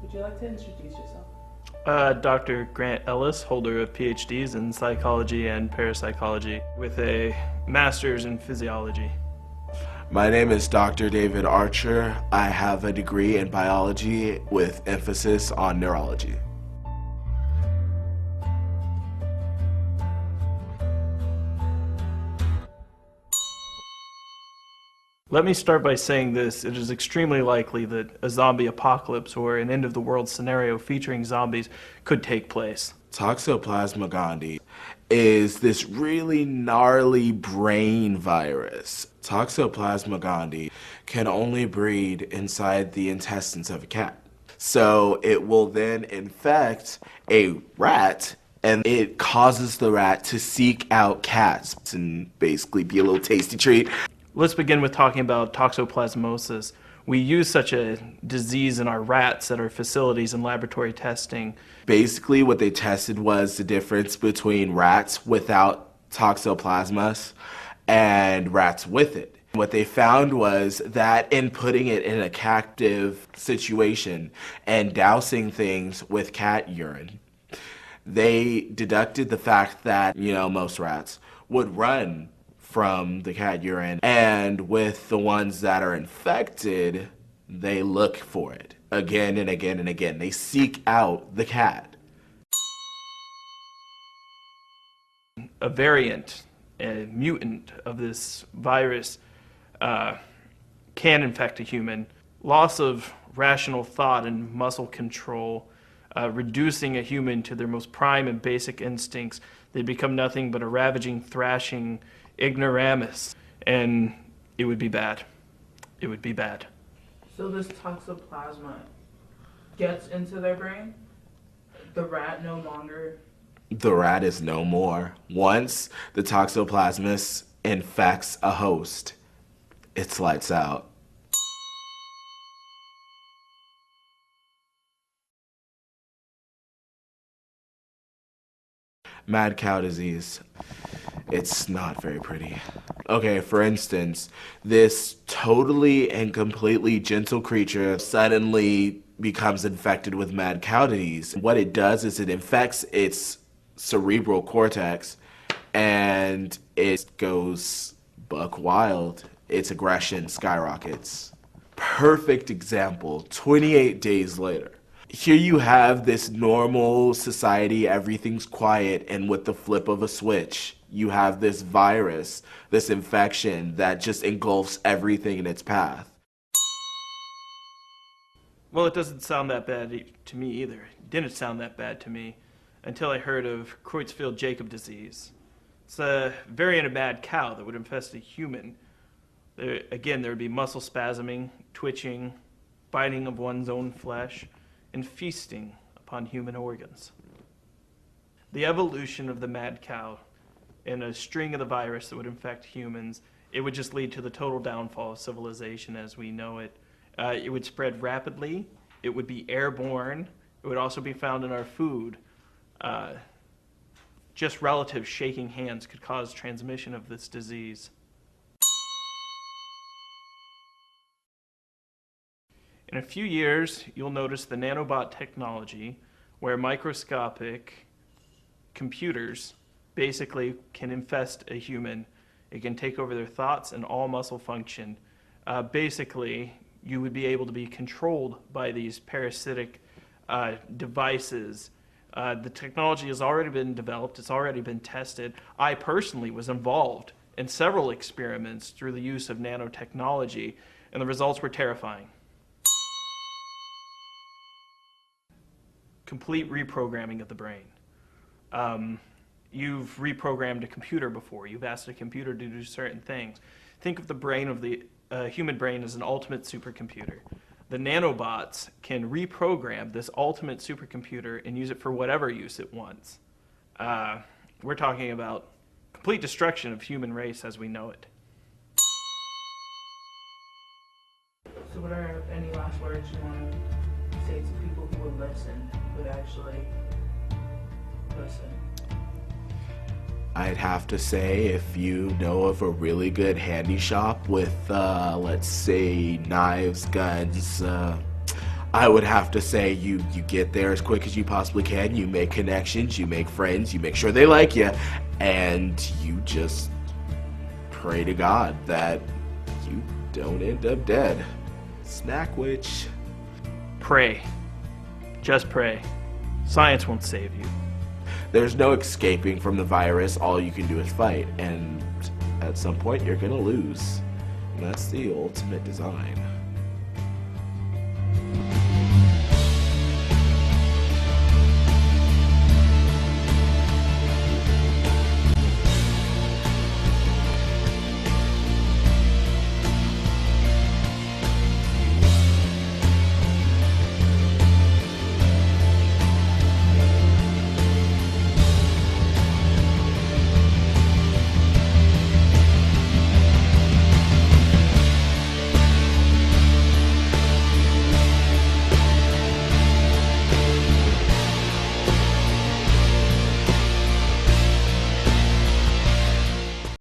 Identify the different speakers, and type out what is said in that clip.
Speaker 1: Would you like to introduce yourself?
Speaker 2: Dr. Grant Ellis, holder of PhDs in psychology and parapsychology, with a master's in physiology.
Speaker 3: My name is Dr. David Archer. I have a degree in biology with emphasis on neurology.
Speaker 2: Let me start by saying this. It is extremely likely that a zombie apocalypse or an end of the world scenario featuring zombies could take place.
Speaker 3: Toxoplasma gondii is this really gnarly brain virus. Toxoplasma gondii can only breed inside the intestines of a cat. So it will then infect a rat, and it causes the rat to seek out cats and basically be a little tasty treat.
Speaker 2: Let's begin with talking about toxoplasmosis. We use such a disease in our rats at our facilities and laboratory testing.
Speaker 3: Basically, what they tested was the difference between rats without toxoplasmas and rats with it. What they found was that in putting it in a captive situation and dousing things with cat urine, they deducted the fact that, most rats would run from the cat urine, and with the ones that are infected, they look for it again and again and again. They seek out the cat.
Speaker 2: A variant, a mutant of this virus can infect a human. Loss of rational thought and muscle control, reducing a human to their most prime and basic instincts. They become nothing but a ravaging, thrashing ignoramus, and it would be bad. It would be bad.
Speaker 1: So this toxoplasma gets into their brain? The rat no longer...
Speaker 3: The rat is no more. Once the toxoplasmus infects a host, it's lights out. Mad cow disease. It's not very pretty. Okay, for instance, this totally and completely gentle creature suddenly becomes infected with mad cow disease. What it does is it infects its cerebral cortex and it goes buck wild. Its aggression skyrockets. Perfect example, 28 days later. Here you have this normal society, everything's quiet, and with the flip of a switch, you have this virus, this infection that just engulfs everything in its path.
Speaker 2: Well, it doesn't sound that bad to me either. It didn't sound that bad to me until I heard of Creutzfeldt-Jakob disease. It's a variant of mad cow that would infest a human. There would be muscle spasming, twitching, biting of one's own flesh, and feasting upon human organs. The evolution of the mad cow and a string of the virus that would infect humans, it would just lead to the total downfall of civilization as we know it. It would spread rapidly, it would be airborne, it would also be found in our food. Just relatives shaking hands could cause transmission of this disease. In a few years, you'll notice the nanobot technology where microscopic computers basically can infest a human. It can take over their thoughts and all muscle function. Basically, you would be able to be controlled by these parasitic devices. The technology has already been developed. It's already been tested. I personally was involved in several experiments through the use of nanotechnology, and the results were terrifying. Complete reprogramming of the brain. You've reprogrammed a computer before. You've asked a computer to do certain things. Think of the brain of the human brain as an ultimate supercomputer. The nanobots can reprogram this ultimate supercomputer and use it for whatever use it wants. We're talking about complete destruction of human race as we know it.
Speaker 1: So what are any last words you want to say to people who would listen, would actually listen?
Speaker 3: I'd have to say, if you know of a really good handy shop with, let's say, knives, guns, I would have to say you get there as quick as you possibly can, you make connections, you make friends, you make sure they like you, and you just pray to God that you don't end up dead. Snack witch.
Speaker 2: Pray. Just pray. Science won't save you.
Speaker 3: There's no escaping from the virus. All you can do is fight, and at some point you're gonna lose. And that's the ultimate design.